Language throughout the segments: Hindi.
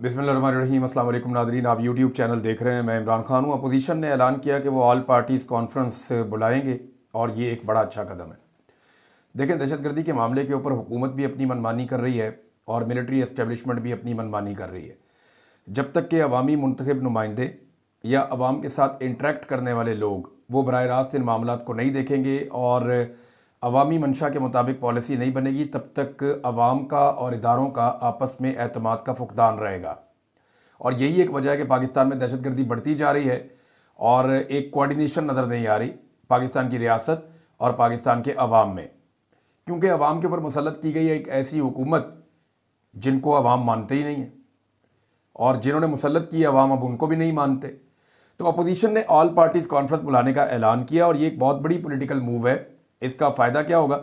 बिस्मिल्लाहिर्रहमानिर्रहीम। अस्सलाम वालेकुम नादरीन, आप यूट्यूब चैनल देख रहे हैं। मैं इमरान खान हूँ। अपोजिशन ने ऐलान किया कि वो ऑल पार्टीज़ कॉन्फ्रेंस बुलाएंगे और ये एक बड़ा अच्छा कदम है। देखें, दहशतगर्दी के मामले के ऊपर हुकूमत भी अपनी मनमानी कर रही है और मिलिट्री एस्टेब्लिशमेंट भी अपनी मनमानी कर रही है। जब तक कि अवामी मुंतखब नुमाइंदे या अवाम के साथ इंटरेक्ट करने वाले लोग वो बराह रास्त इन मामलात को नहीं देखेंगे और अवामी मंशा के मुताबिक पॉलिसी नहीं बनेगी, तब तक अवाम का और इदारों का आपस में एतमाद का फुकदान रहेगा। और यही एक वजह है कि पाकिस्तान में दहशतगर्दी बढ़ती जा रही है और एक कोऑर्डिनेशन नज़र नहीं आ रही पाकिस्तान की रियासत और पाकिस्तान के अवाम में, क्योंकि अवाम के ऊपर मुसल्लत की गई है एक ऐसी हुकूमत जिनको अवाम मानते ही नहीं है और जिन्होंने मुसल्लत की अवाम अब उनको भी नहीं मानते। तो अपोजिशन ने ऑल पार्टीज़ कॉन्फ्रेंस बुलाने का ऐलान किया और ये एक बहुत बड़ी पॉलिटिकल मूव है। इसका फ़ायदा क्या होगा?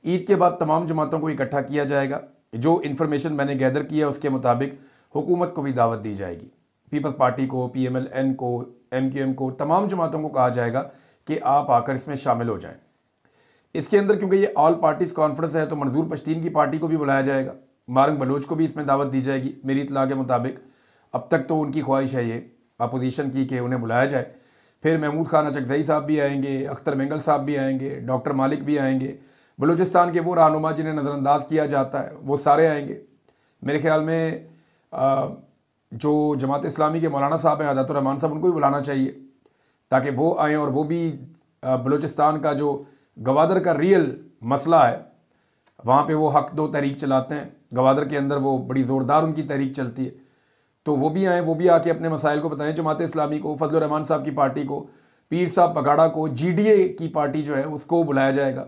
ईद के बाद तमाम जमातों को इकट्ठा किया जाएगा। जो इन्फॉर्मेशन मैंने गैदर की है उसके मुताबिक हुकूमत को भी दावत दी जाएगी, पीपल्स पार्टी को, PMLN को, MQM को, तमाम जमातों को कहा जाएगा कि आप आकर इसमें शामिल हो जाएं। इसके अंदर क्योंकि ये ऑल पार्टीज़ कॉन्फ्रेंस है तो मंजूर पश्तीन की पार्टी को भी बुलाया जाएगा, मारंग बलोच को भी इसमें दावत दी जाएगी मेरी इत्तला के मुताबिक। अब तक तो उनकी ख्वाहिश है ये अपोजिशन की कि उन्हें बुलाया जाए। फिर महमूद खान अचकज़ई साहब भी आएंगे, अख्तर मेंगल साहब भी आएंगे, डॉक्टर मालिक भी आएंगे, बलूचिस्तान के वो रहनुमा जिन्हें नज़रअंदाज किया जाता है वो सारे आएंगे। मेरे ख्याल में जो जमात इस्लामी के मौलाना साहब हैं आदातुर रहमान साहब, उनको भी बुलाना चाहिए ताकि वो आएँ और वो भी बलूचिस्तान का जो गवादर का रियल मसला है वहाँ पे वो हक दो तहरीक चलाते हैं। गवादर के अंदर वो बड़ी ज़ोरदार उनकी तहरीक चलती है, तो वो भी आएँ, वो भी आके अपने मसाइल को बताएं जमात इस्लामी को, फजल रहमान साहब की पार्टी को, पीर साहब पगाड़ा को, GDA की पार्टी जो है उसको बुलाया जाएगा।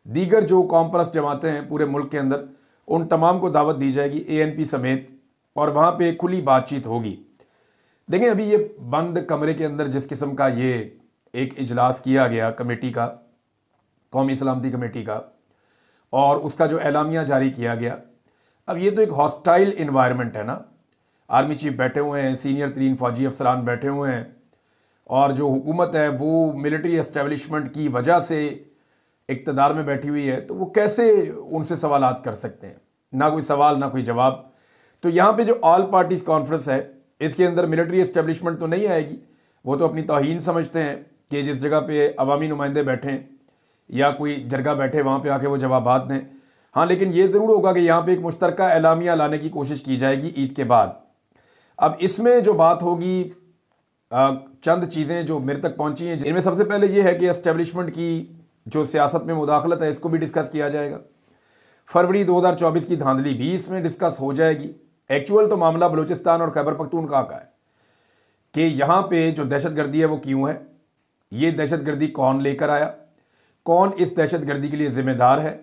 दीगर जो कौम परस्त जमातें हैं पूरे मुल्क के अंदर उन तमाम को दावत दी जाएगी, ANP समेत, और वहाँ पे खुली बातचीत होगी। देखें, अभी ये बंद कमरे के अंदर जिस किस्म का ये एक इजलास किया गया कमेटी का, कौमी सलामती कमेटी का, और उसका जो एलामिया जारी किया गया, अब ये तो एक हॉस्टाइल इन्वायरमेंट है ना। आर्मी चीफ बैठे हुए हैं, सीनियर तरीन फौजी अफसरान बैठे हुए हैं और जो हुकूमत है वो मिलिट्री एस्टेब्लिशमेंट की वजह से इक़्तिदार में बैठी हुई है, तो वो कैसे उनसे सवालात कर सकते हैं? ना कोई सवाल ना कोई जवाब। तो यहाँ पे जो ऑल पार्टीज़ कॉन्फ्रेंस है इसके अंदर मिलिट्री एस्टेब्लिशमेंट तो नहीं आएगी। वो तो अपनी तौहीन समझते हैं कि जिस जगह पे अवामी नुमाइंदे बैठें या कोई जरगा बैठे वहाँ पे आके वो जवाबात दें। हाँ, लेकिन ये ज़रूर होगा कि यहाँ पे एक मुश्तरका एलामिया लाने की कोशिश की जाएगी ईद के बाद। अब इसमें जो बात होगी, चंद चीज़ें जो मेरे तक पहुँची हैं, इनमें सबसे पहले ये है कि एस्टेब्लिशमेंट की जो सियासत में मुदाखलत है इसको भी डिस्कस किया जाएगा। फरवरी 2024 की धांधली भी इसमें डिस्कस हो जाएगी। एक्चुअल तो मामला बलूचिस्तान और खैबर पख्तूनख्वा का है कि यहाँ पे जो दहशतगर्दी है वो क्यों है, ये दहशतगर्दी कौन लेकर आया, कौन इस दहशतगर्दी के लिए ज़िम्मेदार है,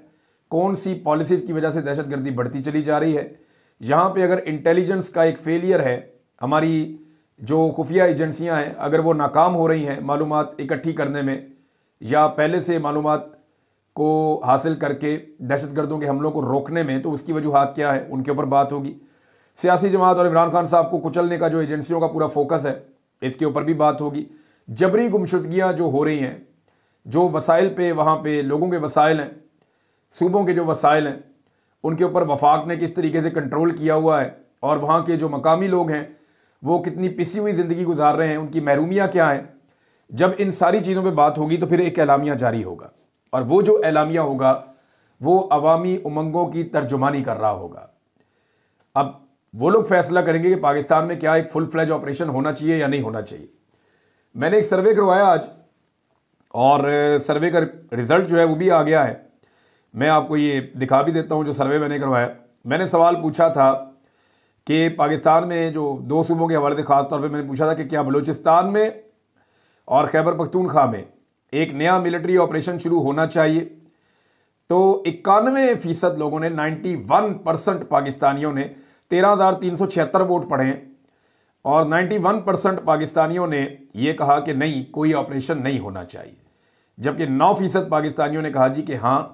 कौन सी पॉलिसीज़ की वजह से दहशतगर्दी बढ़ती चली जा रही है। यहाँ पे अगर इंटेलिजेंस का एक फेलियर है, हमारी जो खुफिया एजेंसियाँ हैं अगर वो नाकाम हो रही हैं मालूमात इकट्ठी करने में या पहले से मालूमात को हासिल करके दहशतगर्दों के हमलों को रोकने में, तो उसकी वजूहात क्या है उनके ऊपर बात होगी। सियासी जमात और इमरान खान साहब को कुचलने का जो एजेंसियों का पूरा फोकस है इसके ऊपर भी बात होगी। जबरी गुमशुदगियाँ जो हो रही हैं, जो वसाइल पे वहाँ पे लोगों के वसाइल हैं, सूबों के जो वसाइल हैं उनके ऊपर वफाक ने किस तरीके से कंट्रोल किया हुआ है और वहाँ के जो मकामी लोग हैं वो कितनी पिसी हुई ज़िंदगी गुजार रहे हैं, उनकी महरूमियाँ क्या हैं। जब इन सारी चीज़ों पे बात होगी तो फिर एक एलामिया जारी होगा और वो जो एलामिया होगा वो अवामी उमंगों की तर्जुमानी कर रहा होगा। अब वो लोग फैसला करेंगे कि पाकिस्तान में क्या एक फुल फ्लैज ऑपरेशन होना चाहिए या नहीं होना चाहिए। मैंने एक सर्वे करवाया आज और सर्वे का रिज़ल्ट जो है वो भी आ गया है। मैं आपको ये दिखा भी देता हूँ जो सर्वे मैंने करवाया। मैंने सवाल पूछा था कि पाकिस्तान में जो दो सूबों के हवाले से ख़ास तौर पे मैंने पूछा था कि क्या बलूचिस्तान में और खैबर पख्तूनख्वा में एक नया मिलिट्री ऑपरेशन शुरू होना चाहिए। तो 91% लोगों ने, 91% पाकिस्तानियों ने 13,376 वोट पड़े हैं और 91% पाकिस्तानियों ने यह कहा कि नहीं, कोई ऑपरेशन नहीं होना चाहिए, जबकि 9% पाकिस्तानियों ने कहा जी कि हाँ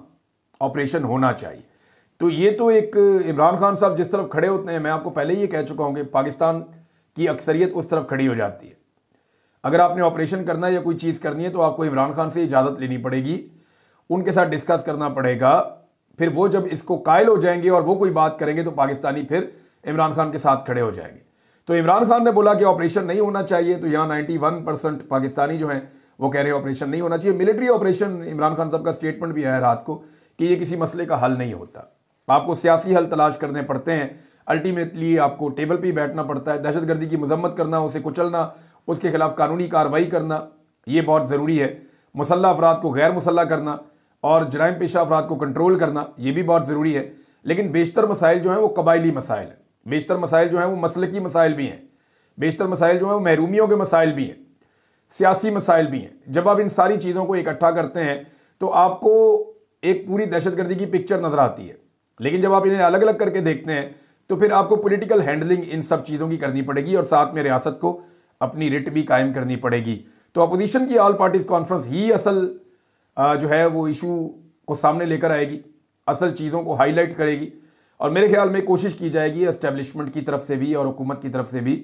ऑपरेशन होना चाहिए। तो ये तो एक इमरान खान साहब जिस तरफ खड़े होते हैं, मैं आपको पहले ही ये कह चुका हूँ कि पाकिस्तान की अक्सरियत उस तरफ खड़ी हो जाती है। अगर आपने ऑपरेशन करना है या कोई चीज़ करनी है तो आपको इमरान खान से इजाज़त लेनी पड़ेगी, उनके साथ डिस्कस करना पड़ेगा। फिर वो जब इसको कायल हो जाएंगे और वो कोई बात करेंगे तो पाकिस्तानी फिर इमरान खान के साथ खड़े हो जाएंगे। तो इमरान खान ने बोला कि ऑपरेशन नहीं होना चाहिए, तो यहाँ 91% पाकिस्तानी जो हैं वो कह रहे हैं ऑपरेशन नहीं होना चाहिए। मिलिट्री ऑपरेशन, इमरान खान साहब का स्टेटमेंट भी आया रात को कि ये किसी मसले का हल नहीं होता, आपको सियासी हल तलाश करने पड़ते हैं, अल्टीमेटली आपको टेबल पर ही बैठना पड़ता है। दहशतगर्दी की मजम्मत करना, उसे कुचलना, उसके खिलाफ कानूनी कार्रवाई करना, ये बहुत ज़रूरी है। मुसल्ला अफराद को गैर मुसल्ला करना और जराइम पेशा अफराद को कंट्रोल करना, ये भी बहुत ज़रूरी है। लेकिन बेशतर मसाइल जो हैं वो कबायली मसाइल हैं, बेशतर मसाइल जो हैं वो मसलकी मसाइल भी हैं, बेशतर मसाइल जो हैं वो महरूमियों के मसाइल भी हैं, सियासी मसाइल भी हैं। जब आप इन सारी चीज़ों को इकट्ठा करते हैं तो आपको एक पूरी दहशतगर्दी की पिक्चर नज़र आती है। लेकिन जब आप इन्हें अलग अलग करके देखते हैं तो फिर आपको पॉलिटिकल हैंडलिंग इन सब चीज़ों की करनी पड़ेगी और साथ में रियासत को अपनी रिट भी कायम करनी पड़ेगी। तो अपोजिशन की ऑल पार्टीज कॉन्फ्रेंस ही असल जो है वो इशू को सामने लेकर आएगी, असल चीज़ों को हाईलाइट करेगी और मेरे ख्याल में कोशिश की जाएगी एस्टेब्लिशमेंट की तरफ से भी और हुकूमत की तरफ से भी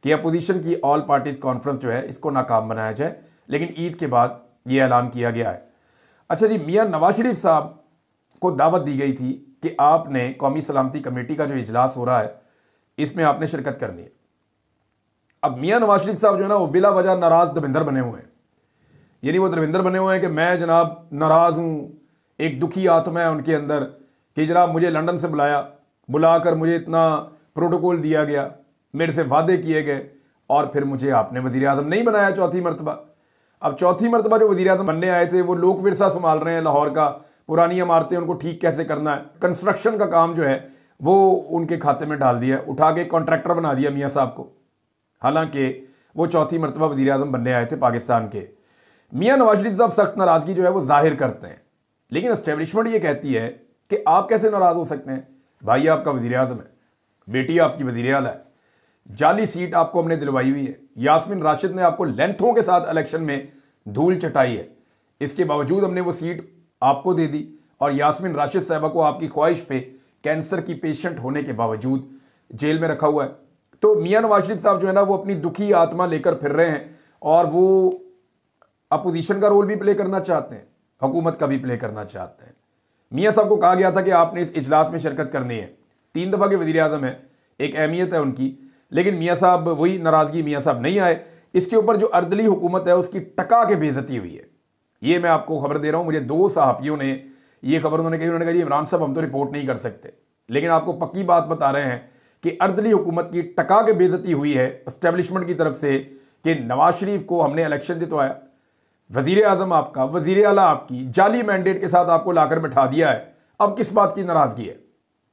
कि अपोजिशन की ऑल पार्टीज कॉन्फ्रेंस जो है इसको नाकाम बनाया जाए। लेकिन ईद के बाद ये ऐलान किया गया है। अच्छा जी, मियाँ नवाज शरीफ साहब को दावत दी गई थी कि आपने कौमी सलामती कमेटी का जो इजलास हो रहा है इसमें आपने शिरकत करनी है। अब मियाँ नवाज शरीफ साहब जो है ना वो बिला वजह नाराज दविंदर बने हुए हैं, यानी वो दविंदर बने हुए हैं कि मैं जनाब नाराज हूँ, एक दुखी आत्मा है उनके अंदर कि जनाब मुझे लंदन से बुलाकर मुझे इतना प्रोटोकॉल दिया गया, मेरे से वादे किए गए और फिर मुझे आपने वजीर आजम नहीं बनाया चौथी मरतबा। अब चौथी मरतबा जो वजीर आजम बनने आए थे वो लोक विरसा संभाल रहे हैं लाहौर का, पुरानी इमारतें उनको ठीक कैसे करना है, कंस्ट्रक्शन का काम जो है वो उनके खाते में डाल दिया, उठा के कॉन्ट्रैक्टर बना दिया मियाँ साहब को। हालांकि वो चौथी मरतबा वजीर आजम बनने आए थे पाकिस्तान के। मियाँ नवाज शरीफ साहब सख्त नाराजगी जो है वो जाहिर करते हैं, लेकिन एस्टेब्लिशमेंट ये कहती है कि आप कैसे नाराज हो सकते हैं, भाई आपका वजीर आजम है, बेटी आपकी वजीर आला है, जाली सीट आपको हमने दिलवाई हुई है, यास्मीन राशिद ने आपको लेंथों के साथ इलेक्शन में धूल चटाई है, इसके बावजूद हमने वो सीट आपको दे दी और यास्मीन राशिद साहबा को आपकी ख्वाहिश पे कैंसर की पेशेंट होने के बावजूद जेल में रखा हुआ है। तो मियाँ नवाज शरीफ साहब जो है ना वो अपनी दुखी आत्मा लेकर फिर रहे हैं और वो अपोजिशन का रोल भी प्ले करना चाहते हैं, हुकूमत का भी प्ले करना चाहते हैं। मियाँ साहब को कहा गया था कि आपने इस इजलास में शिरकत करनी है, 3 दफ़ा के वज़ीर आज़म है, एक अहमियत है उनकी, लेकिन मियाँ साहब वही नाराज़गी, मियाँ साहब नहीं आए। इसके ऊपर जो अर्दली हुकूमत है उसकी टका के बेइज्जती हुई है। ये मैं आपको खबर दे रहा हूँ, मुझे 2 सहाफ़ियों ने ये खबर उन्होंने कहा जी इमरान साहब हम तो रिपोर्ट नहीं कर सकते, लेकिन आपको पक्की बात बता रहे हैं कि अर्दली हुकूमत की टका के बेइज्जती हुई है एस्टेब्लिशमेंट की तरफ से कि नवाज शरीफ को हमने इलेक्शन जितवाया, वजीर आजम आपका, वजीर आला आपकी, जाली मैंडेट के साथ आपको लाकर बैठा दिया है, अब किस बात की नाराजगी है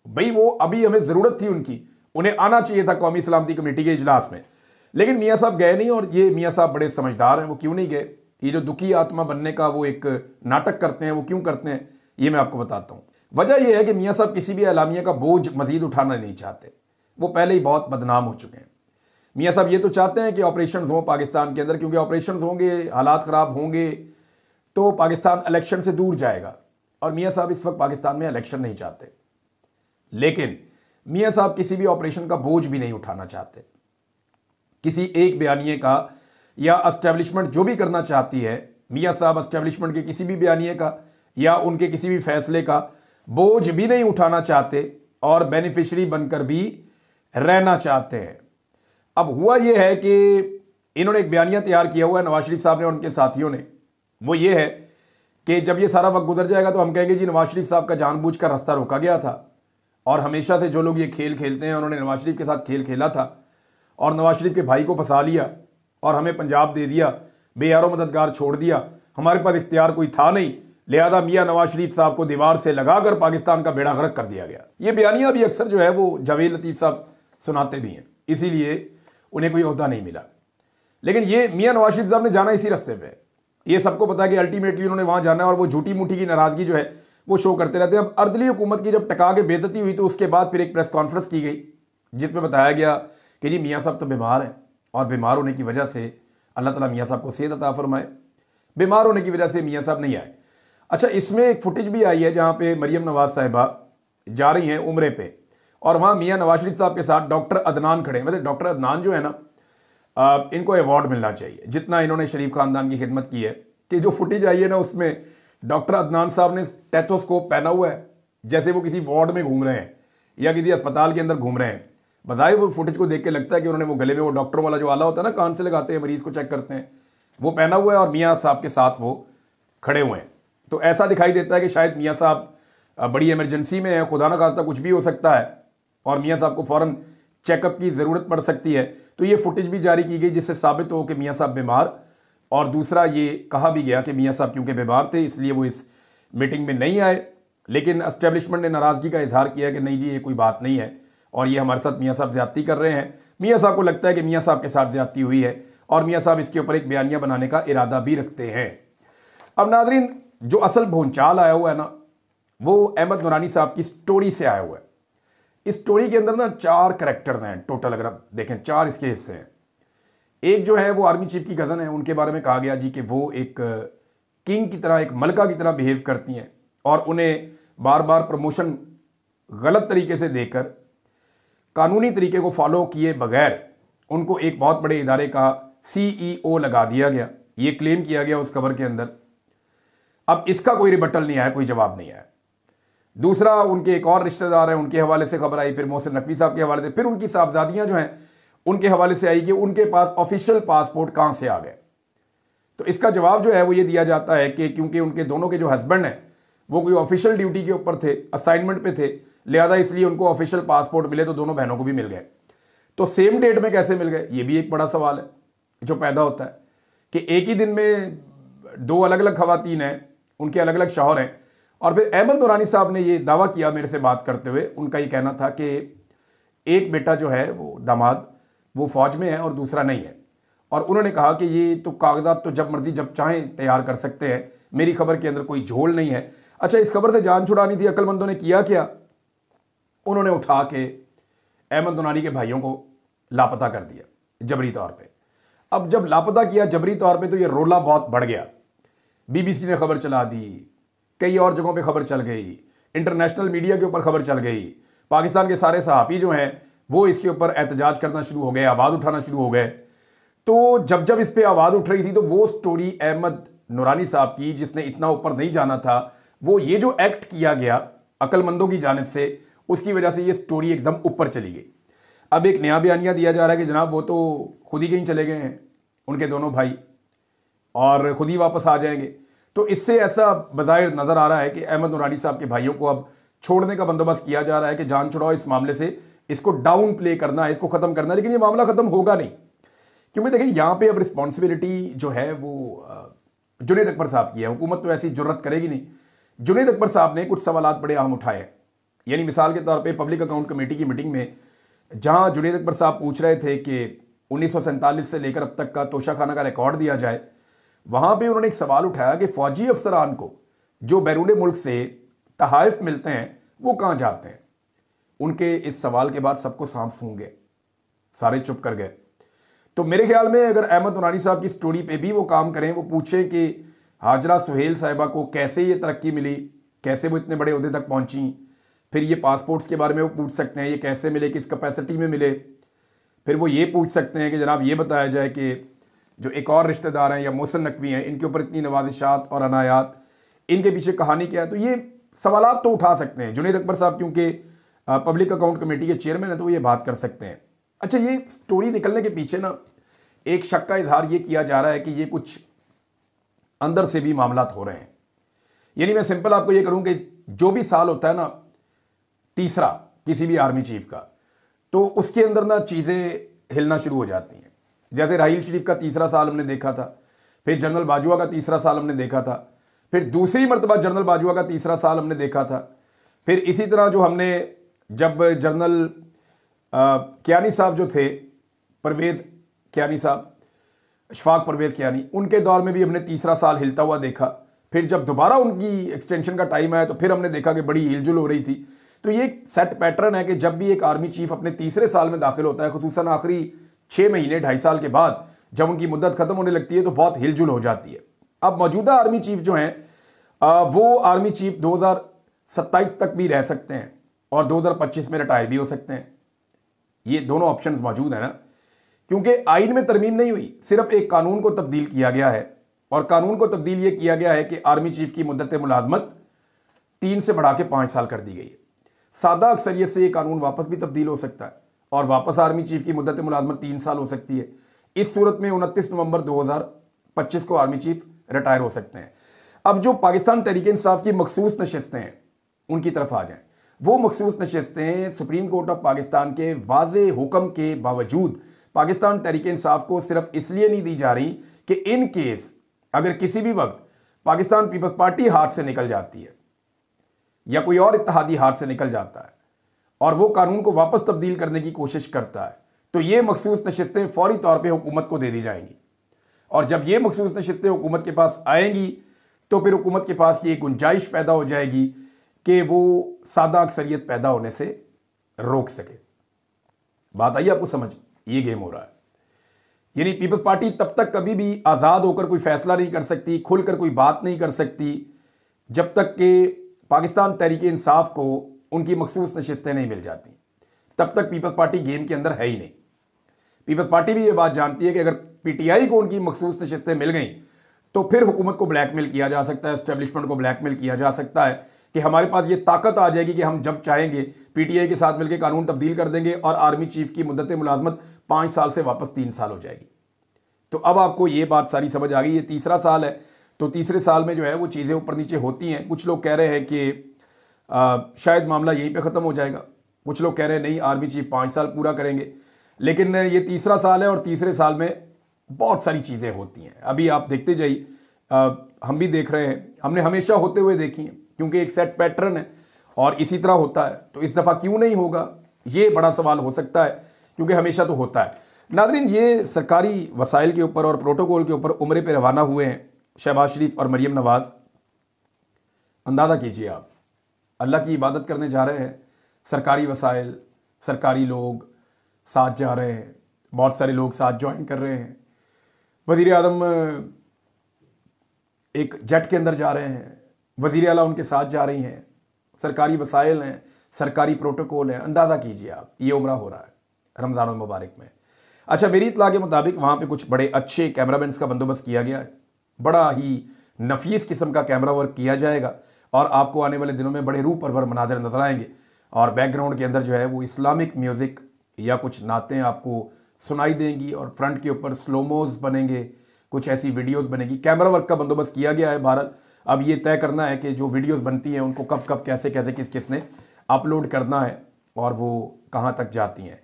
भाई? वो अभी हमें ज़रूरत थी उनकी, उन्हें आना चाहिए था कौमी सलामती कमेटी के इजलास में, लेकिन मियाँ साहब गए नहीं। और ये मियाँ साहब बड़े समझदार हैं, वो क्यों नहीं गए? ये जो दुखी आत्मा बनने का वो एक नाटक करते हैं, वो क्यों करते हैं ये मैं आपको बताता हूँ। वजह यह है कि मियाँ साहब किसी भी एलामिया का बोझ मजीद उठाना नहीं चाहते, वो पहले ही बहुत बदनाम हो चुके हैं। मियाँ साहब ये तो चाहते हैं कि ऑपरेशन हों पाकिस्तान के अंदर, क्योंकि ऑपरेशन होंगे, हालात ख़राब होंगे तो पाकिस्तान इलेक्शन से दूर जाएगा, और मियाँ साहब इस वक्त पाकिस्तान में इलेक्शन नहीं चाहते। लेकिन मियाँ साहब किसी भी ऑपरेशन का बोझ भी नहीं उठाना चाहते। किसी एक बयानिए का या एस्टेब्लिशमेंट जो भी करना चाहती है, मियाँ साहब एस्टेब्लिशमेंट के किसी भी बयानिए का या उनके किसी भी फैसले का बोझ भी नहीं उठाना चाहते और बेनिफिशरी बनकर भी रहना चाहते हैं। अब हुआ यह है कि इन्होंने एक बयानिया तैयार किया हुआ है नवाज शरीफ साहब ने और उनके साथियों ने, वो ये है कि जब ये सारा वक्त गुजर जाएगा तो हम कहेंगे जी नवाज शरीफ साहब का जानबूझकर रास्ता रोका गया था, और हमेशा से जो लोग ये खेल खेलते हैं उन्होंने नवाज शरीफ के साथ खेल खेला था और नवाज शरीफ के भाई को फंसा लिया और हमें पंजाब दे दिया, बेयारो मददगार छोड़ दिया, हमारे पास इख्तियार कोई था नहीं, लिहाजा मियाँ नवाज शरीफ साहब को दीवार से लगाकर पाकिस्तान का बेड़ा गर्क कर दिया गया। ये बयानियाँ भी अक्सर जो है वो जावेद लतीफ़ साहब सुनाते भी हैं, इसीलिए उन्हें कोई ओहदा नहीं मिला। लेकिन ये मियाँ नवाज शरीफ साहब ने जाना इसी रास्ते पे, ये सबको पता है कि अल्टीमेटली उन्होंने वहाँ जाना है और वो झूठी मूठी की नाराज़गी जो है वो शो करते रहते हैं। अब अर्दली हुकूमत की जब टका के बेइज्जती हुई तो उसके बाद फिर एक प्रेस कॉन्फ्रेंस की गई जिसमें बताया गया कि जी मियाँ साहब तो बीमार हैं और बीमार होने की वजह से अल्लाह ताला मियाँ साहब को सेहत अता फरमाए, बीमार होने की वजह से मियाँ साहब नहीं आए। अच्छा, इसमें एक फुटेज भी आई है जहाँ पे मरियम नवाज साहिबा जा रही हैं उम्रे पे और वहाँ मियाँ नवाज शरीफ साहब के साथ डॉक्टर अदनान खड़े हैं। मतलब डॉक्टर अदनान जो है ना, इनको अवार्ड मिलना चाहिए जितना इन्होंने शरीफ खानदान की खिदमत की है। कि जो फुटेज आई है ना उसमें डॉक्टर अदनान साहब ने स्टेथोस्कोप पहना हुआ है जैसे वो किसी वार्ड में घूम रहे हैं या किसी अस्पताल के अंदर घूम रहे हैं, बजाय वो फुटेज को देख के लगता है कि उन्होंने वो गले में वो डॉक्टर वाला जो आला होता है ना, कान से लगाते हैं, मरीज को चेक करते हैं, वो पहना हुआ है और मियाँ साहब के साथ वो खड़े हुए हैं। तो ऐसा दिखाई देता है कि शायद मियाँ साहब बड़ी इमरजेंसी में है, खुदा ना खास्ता कुछ भी हो सकता है और मियाँ साहब को फ़ौरन चेकअप की ज़रूरत पड़ सकती है। तो ये फुटेज भी जारी की गई जिससे साबित हो कि मियाँ साहब बीमार, और दूसरा ये कहा भी गया कि मियाँ साहब क्योंकि बीमार थे इसलिए वो इस मीटिंग में नहीं आए। लेकिन एस्टेब्लिशमेंट ने नाराज़गी का इजहार किया कि नहीं जी ये कोई बात नहीं है और ये हमारे साथ मियाँ साहब ज़्यादती कर रहे हैं। मियाँ साहब को लगता है कि मियाँ साहब के साथ ज़्यादती हुई है और मियाँ साहब इसके ऊपर एक बयानिया बनाने का इरादा भी रखते हैं। अब नाज़रीन, जो असल भूंचाल आया हुआ है ना, वो अहमद नूरानी साहब की स्टोरी से आया हुआ है। इस स्टोरी के अंदर ना 4 कैरेक्टर्स हैं टोटल, अगर आप देखें 4 इसके हिस्से हैं। एक जो है वो आर्मी चीफ की कज़न है, उनके बारे में कहा गया जी कि वो एक किंग की तरह, एक मलका की तरह बिहेव करती हैं और उन्हें बार बार प्रमोशन गलत तरीके से देकर, कानूनी तरीके को फॉलो किए बगैर उनको एक बहुत बड़े इदारे का CEO लगा दिया गया। ये क्लेम किया गया उस खबर के अंदर। अब इसका कोई रिबटल नहीं आया, कोई जवाब नहीं आया। दूसरा, उनके एक और रिश्तेदार हैं, उनके हवाले से खबर आई, फिर मोहसिन नकवी साहब के हवाले से, फिर उनकी साहबजादियां जो हैं उनके हवाले से आई कि उनके पास ऑफिशियल पासपोर्ट कहां से आ गए। तो इसका जवाब जो है वो ये दिया जाता है कि क्योंकि उनके दोनों के जो हस्बैंड हैं वो कोई ऑफिशियल ड्यूटी के ऊपर थे, असाइनमेंट पे थे, लिहाजा इसलिए उनको ऑफिशियल पासपोर्ट मिले तो दोनों बहनों को भी मिल गए। तो सेम डेट में कैसे मिल गए, ये भी एक बड़ा सवाल है जो पैदा होता है कि एक ही दिन में 2 अलग अलग खवातीन हैं, उनके अलग अलग शौहर हैं। और फिर अहमद नूरानी साहब ने ये दावा किया मेरे से बात करते हुए, उनका ये कहना था कि एक बेटा जो है वो दामाद वो फौज में है और दूसरा नहीं है, और उन्होंने कहा कि ये तो कागजात तो जब मर्जी जब चाहें तैयार कर सकते हैं, मेरी खबर के अंदर कोई झोल नहीं है। अच्छा, इस खबर से जान छुड़ानी थी, अक्लमंदों ने किया क्या, उन्होंने उठा के अहमद नूरानी के भाइयों को लापता कर दिया जबरी तौर पे। अब जब लापता किया जबरी तौर पे तो ये रोला बहुत बढ़ गया। BBC ने खबर चला दी, कई और जगहों पे खबर चल गई, इंटरनेशनल मीडिया के ऊपर खबर चल गई, पाकिस्तान के सारे सहाफ़ी जो हैं वो इसके ऊपर एहतजाज करना शुरू हो गए, आवाज़ उठाना शुरू हो गए। तो जब जब इस पर आवाज़ उठ रही थी तो वो स्टोरी अहमद नूरानी साहब की, जिसने इतना ऊपर नहीं जाना था, वो ये जो एक्ट किया गया अक्लमंदों की जानिब से, उसकी वजह से ये स्टोरी एकदम ऊपर चली गई। अब एक नया बयानिया दिया जा रहा है कि जनाब वो तो खुद ही कहीं चले गए हैं उनके दोनों भाई और खुद ही वापस आ जाएंगे। तो इससे ऐसा बज़ाहिर नज़र आ रहा है कि अहमद नूरानी साहब के भाइयों को अब छोड़ने का बंदोबस्त किया जा रहा है कि जान छुड़ाओ, इस मामले से इसको डाउन प्ले करना है, इसको ख़त्म करना है। लेकिन ये मामला ख़त्म होगा नहीं, क्योंकि देखिए यहाँ पे अब रिस्पॉन्सिबिलिटी जो है वो जुनैद अकबर साहब की है। हुकूमत तो ऐसी जुर्रत करेगी नहीं। जुनैद अकबर साहब ने कुछ सवालात बड़े अहम उठाए हैं। यानी मिसाल के तौर पे पब्लिक अकाउंट कमेटी की मीटिंग में जहां जुनैद अकबर साहब पूछ रहे थे कि 1947 से लेकर अब तक का तोशाखाना का रिकॉर्ड दिया जाए, वहां पे उन्होंने एक सवाल उठाया कि फौजी अफसरान को जो बैरून मुल्क से तहाइफ मिलते हैं वो कहाँ जाते हैं। उनके इस सवाल के बाद सबको सांप सूंघ गए, सारे चुप कर गए। तो मेरे ख्याल में अगर अहमद नूरानी साहब की स्टोरी पे भी वो काम करें, वो पूछें कि हाजरा सुहेल साहिबा को कैसे ये तरक्की मिली, कैसे वो इतने बड़े ओहदे तक पहुंची, फिर ये पासपोर्ट्स के बारे में वो पूछ सकते हैं ये कैसे मिले, किस कैपेसिटी में मिले। फिर वो ये पूछ सकते हैं कि जनाब ये बताया जाए कि जो एक और रिश्तेदार हैं या मोहसिन नकवी हैं, इनके ऊपर इतनी नवाजिशात और अनायात, इनके पीछे कहानी क्या है। तो ये सवालात तो उठा सकते हैं। जुनैद अकबर साहब क्योंकि पब्लिक अकाउंट कमेटी के चेयरमैन है तो वो ये बात कर सकते हैं। अच्छा, ये स्टोरी निकलने के पीछे ना एक शक का इजहार ये किया जा रहा है कि ये कुछ अंदर से भी मामलात हो रहे हैं। यानी मैं सिंपल आपको ये करूं कि जो भी साल होता है ना तीसरा किसी भी आर्मी चीफ का, तो उसके अंदर ना चीज़ें हिलना शुरू हो जाती हैं। जैसे राहील शरीफ का तीसरा साल हमने देखा था, फिर जनरल बाजवा का तीसरा साल हमने देखा था, फिर दूसरी मरतबा जनरल बाजवा का तीसरा साल हमने देखा था, फिर इसी तरह जो हमने जब जनरल कियानी साहब जो थे, परवेज़ कियानी साहब, अशफाक परवेज़ कियानी, उनके दौर में भी हमने तीसरा साल हिलता हुआ देखा। फिर जब दोबारा उनकी एक्सटेंशन का टाइम आया तो फिर हमने देखा कि बड़ी हिलजुल हो रही थी। तो ये एक सेट पैटर्न है कि जब भी एक आर्मी चीफ अपने तीसरे साल में दाखिल होता है, खुसूसन आखिरी 6 महीने 2.5 साल के बाद जब उनकी मुद्दत खत्म होने लगती है तो बहुत हिलजुल हो जाती है। अब मौजूदा आर्मी चीफ जो हैं वो आर्मी चीफ 2027 तक भी रह सकते हैं और 2025 में रिटायर भी हो सकते हैं। ये दोनों ऑप्शन मौजूद है ना, क्योंकि आइन में तरमीम नहीं हुई, सिर्फ एक कानून को तब्दील किया गया है और कानून को तब्दील ये किया गया है कि आर्मी चीफ की मुद्दत मुलाजमत 3 से बढ़ा के 5 साल कर दी गई है। सादा अक्सरियत से ये कानून वापस भी तब्दील हो सकता है और वापस आर्मी चीफ की मुद्दत मुलाजमत 3 साल हो सकती है। इस सूरत में 29 नवंबर 2025 को आर्मी चीफ रिटायर हो सकते हैं। अब जो पाकिस्तान तहरीक इंसाफ की मखसूस नशिस्तें हैं उनकी तरफ आ जाएं। वो मखसूस नशिस्तें सुप्रीम कोर्ट ऑफ पाकिस्तान के वाज़े हुक्म के बावजूद पाकिस्तान तहरीक इंसाफ को सिर्फ इसलिए नहीं दी जा रही कि इन केस अगर किसी भी वक्त पाकिस्तान पीपल्स पार्टी हाथ से निकल जाती है या कोई और इत्तेहादी हाथ से निकल जाता है और वो कानून को वापस तब्दील करने की कोशिश करता है, तो ये मखसूस नशिस्तें फौरी तौर पे हुकूमत को दे दी जाएंगी। और जब ये मखसूस नशिस्तें हुकूमत के पास आएंगी तो फिर हुकूमत के पास ये गुंजाइश पैदा हो जाएगी कि वो सादा अक्सरियत पैदा होने से रोक सके। बात आई आपको समझ? ये गेम हो रहा है। यानी पीपल्स पार्टी तब तक कभी भी आज़ाद होकर कोई फैसला नहीं कर सकती, खुलकर कोई बात नहीं कर सकती, जब तक कि पाकिस्तान तहरीक इंसाफ को उनकी मखसूस नशिस्तें नहीं मिल जाती। तब तक पीपल्स पार्टी गेम के अंदर है ही नहीं। पीपल्स पार्टी भी ये बात जानती है कि अगर पीटीआई को उनकी मखसूस नशिस्तें मिल गई तो फिर हुकूमत को ब्लैकमेल किया जा सकता है, एस्टेब्लिशमेंट को ब्लैकमेल किया जा सकता है कि हमारे पास ये ताकत आ जाएगी कि हम जब चाहेंगे पीटीआई के साथ मिलकर कानून तब्दील कर देंगे और आर्मी चीफ की मुद्दत मुलाजमत 5 साल से वापस 3 साल हो जाएगी। तो अब आपको ये बात सारी समझ आ गई। ये तीसरा साल है, तो तीसरे साल में जो है वो चीज़ें ऊपर नीचे होती हैं। कुछ लोग कह रहे हैं कि शायद मामला यहीं पे ख़त्म हो जाएगा, कुछ लोग कह रहे हैं नहीं आर्मी चीफ 5 साल पूरा करेंगे। लेकिन ये तीसरा साल है और तीसरे साल में बहुत सारी चीज़ें होती हैं। अभी आप देखते जाइए, हम भी देख रहे हैं, हमने हमेशा होते हुए देखी हैं क्योंकि एक सेट पैटर्न है और इसी तरह होता है। तो इस दफ़ा क्यों नहीं होगा, ये बड़ा सवाल हो सकता है क्योंकि हमेशा तो होता है। नाज़रीन, ये सरकारी वसाइल के ऊपर और प्रोटोकॉल के ऊपर उम्रे पे रवाना हुए हैं शहबाज शरीफ और मरियम नवाज़। अंदाज़ा कीजिए आप, अल्लाह की इबादत करने जा रहे हैं, सरकारी वसाइल, सरकारी लोग साथ जा रहे हैं, बहुत सारे लोग साथ ज्वाइन कर रहे हैं। वज़ीर आज़म एक जेट के अंदर जा रहे हैं, वज़ीर आला उनके साथ जा रही हैं, सरकारी वसाइल हैं, सरकारी प्रोटोकॉल हैं। अंदाज़ा कीजिए आप, ये उम्रा हो रहा है रमज़ान मुबारक में। अच्छा, मेरी इत्तला के मुताबिक वहाँ पे कुछ बड़े अच्छे कैमरामैन का बंदोबस्त किया गया है, बड़ा ही नफीस किस्म का कैमरा वर्क किया जाएगा और आपको आने वाले दिनों में बड़े रूह परवर मनाज़र नजर आएंगे। और बैकग्राउंड के अंदर जो है वो इस्लामिक म्यूज़िक या कुछ नातें आपको सुनाई देंगी और फ्रंट के ऊपर स्लोमोज बनेंगे, कुछ ऐसी वीडियोस बनेगी। कैमरा वर्क का बंदोबस्त किया गया है। बहरहाल अब ये तय करना है कि जो वीडियोस बनती हैं उनको कब कब कैसे कैसे किस किस ने अपलोड करना है और वो कहाँ तक जाती हैं।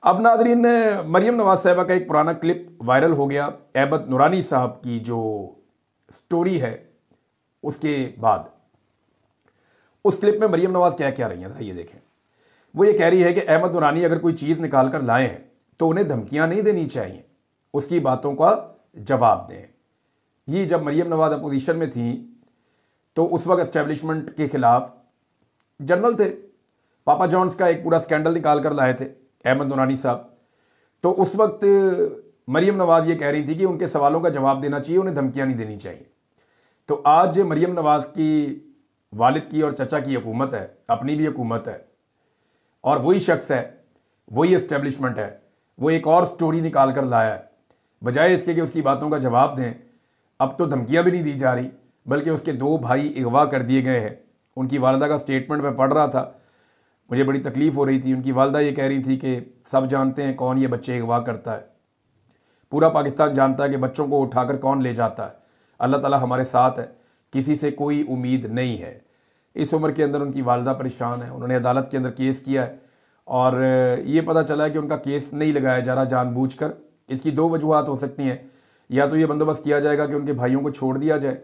अब नाज़रीन, मरियम नवाज साहिबा का एक पुराना क्लिप वायरल हो गया, अहमद नूरानी साहब की जो स्टोरी है उसके बाद। उस क्लिप में मरियम नवाज क्या कह रही हैं ये देखें। वो ये कह रही है कि अहमद नूरानी अगर कोई चीज़ निकाल कर लाए हैं तो उन्हें धमकियां नहीं देनी चाहिए, उसकी बातों का जवाब दें। ये जब मरियम नवाज अपोजिशन में थी तो उस वक्त एस्टेब्लिशमेंट के खिलाफ जर्नल थे, पापा जॉन्स का एक पूरा स्कैंडल निकाल कर लाए थे अहमद नूरानी साहब। तो उस वक्त मरियम नवाज ये कह रही थी कि उनके सवालों का जवाब देना चाहिए, उन्हें धमकियां नहीं देनी चाहिए। तो आज मरियम नवाज की वालिद की और चचा की हुकूमत है, अपनी भी हुकूमत है, और वही शख्स है, वही एस्टेब्लिशमेंट है, वो एक और स्टोरी निकाल कर लाया है। बजाय इसके कि उसकी बातों का जवाब दें, अब तो धमकियां भी नहीं दी जा रही, बल्कि उसके 2 भाई अगवा कर दिए गए हैं। उनकी वालदा का स्टेटमेंट मैं पढ़ रहा था, मुझे बड़ी तकलीफ़ हो रही थी। उनकी वालदा ये कह रही थी कि सब जानते हैं कौन ये बच्चे अगवा करता है, पूरा पाकिस्तान जानता है कि बच्चों को उठाकर कौन ले जाता है। अल्लाह ताला हमारे साथ है, किसी से कोई उम्मीद नहीं है। इस उम्र के अंदर उनकी वालदा परेशान है। उन्होंने अदालत के अंदर केस किया है और ये पता चला है कि उनका केस नहीं लगाया जा रहा जानबूझकर। इसकी 2 वजूहात हो सकती हैं, या तो ये बंदोबस्त किया जाएगा कि उनके भाइयों को छोड़ दिया जाए,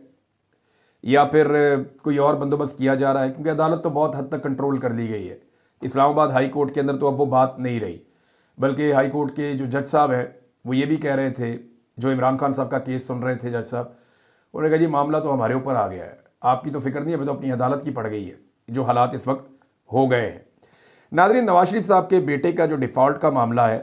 या फिर कोई और बंदोबस्त किया जा रहा है, क्योंकि अदालत तो बहुत हद तक कंट्रोल कर ली गई है। इस्लामाबाद हाई कोर्ट के अंदर तो अब वो बात नहीं रही, बल्कि हाई कोर्ट के जो जज साहब हैं वो ये भी कह रहे थे, जो इमरान खान साहब का केस सुन रहे थे जज साहब, उन्होंने कहा जी मामला तो हमारे ऊपर आ गया है, आपकी तो फिक्र नहीं है, अभी तो अपनी अदालत की पड़ गई है, जो हालात इस वक्त हो गए हैं। नाज़रीन, नवाज शरीफ साहब के बेटे का जो डिफ़ॉल्ट का मामला है,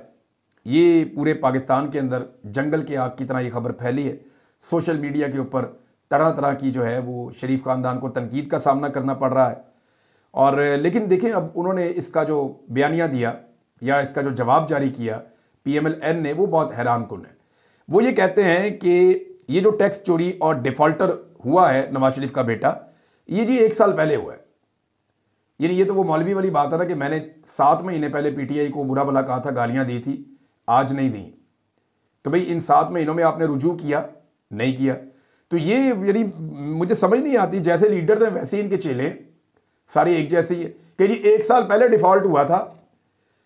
ये पूरे पाकिस्तान के अंदर जंगल की आग की तरह ये खबर फैली है। सोशल मीडिया के ऊपर तरह तरह की जो है वो शरीफ ख़ानदान को तनकीद का सामना करना पड़ रहा है। और लेकिन देखें, अब उन्होंने इसका जो बयानिया दिया या इसका जो जवाब जारी किया PMLN ने, वो बहुत हैरान कुन है। वो ये कहते हैं कि ये जो टैक्स चोरी और डिफ़ॉल्टर हुआ है नवाज शरीफ का बेटा, ये जी 1 साल पहले हुआ है। यानी ये तो वो मौलवी वाली बात है ना कि मैंने 7 महीने पहले पीटीआई को बुरा भला कहा था, गालियां दी थी, आज नहीं दी। तो भाई इन 7 महीनों में आपने रुजू किया? नहीं किया। तो ये यानी मुझे समझ नहीं आती, जैसे लीडर थे वैसे ही इनके चेले सारे एक जैसे ही है कि जी 1 साल पहले डिफॉल्ट हुआ था,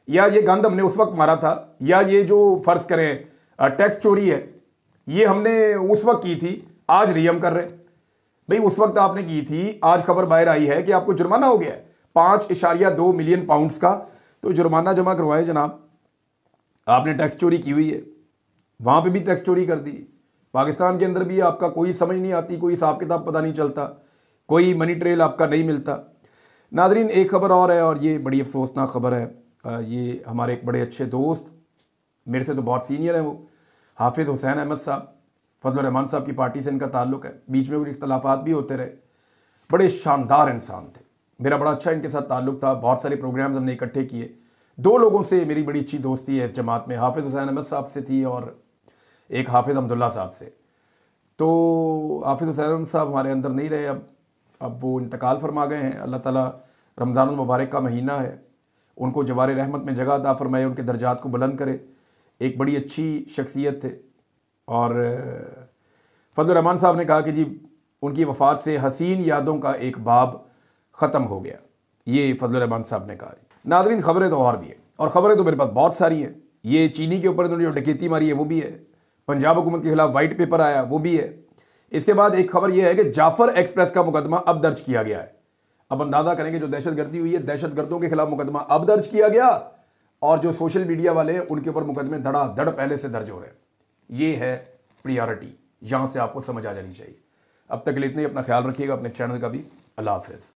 या ये गंद हमने उस वक्त मारा था, या ये जो फर्ज करें टैक्स चोरी है ये हमने उस वक्त की थी, आज नहीं हम कर रहे। भाई उस वक्त आपने की थी, आज खबर बाहर आई है कि आपको जुर्माना हो गया है 5.2 मिलियन पाउंड्स का, तो जुर्माना जमा करवाए जनाब। आपने टैक्स चोरी की हुई है, वहां पे भी टैक्स चोरी कर दी, पाकिस्तान के अंदर भी आपका कोई समझ नहीं आती, कोई हिसाब किताब पता नहीं चलता, कोई मनी ट्रेल आपका नहीं मिलता। नादरीन एक खबर और है, और ये बड़ी अफसोसनाक खबर है। ये हमारे एक बड़े अच्छे दोस्त, मेरे से तो बहुत सीनियर हैं, वो हाफिज़ हुसैन अहमद साहब, फजल रहमान साहब की पार्टी से इनका ताल्लुक़ है, बीच में कुछ इख्तलाफात भी होते रहे, बड़े शानदार इंसान थे, मेरा बड़ा अच्छा इनके साथ ताल्लुक़ था, बहुत सारे प्रोग्राम्स हमने इकट्ठे किए। 2 लोगों से मेरी बड़ी अच्छी दोस्ती है इस जमात में, हाफिज़ हुसैन अहमद साहब से थी और एक हाफिज़ अब्दुल्ला साहब से। तो हाफिज़ हुसैन अहमद साहब हमारे अंदर नहीं रहे, अब वो इंतकाल फरमा गए हैं। अल्लाह ताला रमज़ानुल मुबारक का महीना है, उनको जवार रहमत में जगह अता फरमाए, उनके दर्जात को बुलंद करे। एक बड़ी अच्छी शख्सियत थे। और फजल रहमान साहब ने कहा कि जी उनकी वफ़ात से हसीन यादों का एक बाब ख़त्म हो गया, ये फजल रहमान साहब ने कहा। नाज़रीन खबरें तो और भी हैं, और ख़बरें तो मेरे पास बहुत सारी हैं। ये चीनी के ऊपर इन्होंने जो डकैती मारी है वो भी है, पंजाब हुकूमत के खिलाफ वाइट पेपर आया वो भी है। इसके बाद एक खबर यह है कि जाफ़र एक्सप्रेस का मुकदमा अब दर्ज किया गया है। अब अंदाज़ा करेंगे जो दहशतगर्दी हुई है, दहशतगर्दों के खिलाफ मुकदमा अब दर्ज किया गया, और जो सोशल मीडिया वाले हैं उनके ऊपर मुकदमे धड़ाधड़ पहले से दर्ज हो रहे हैं। ये है प्रियॉरिटी, यहाँ से आपको समझ आ जानी चाहिए। अब तक के लिए इतना ही, अपना ख्याल रखिएगा, अपने चैनल का भी। अल्लाह हाफ़िज़।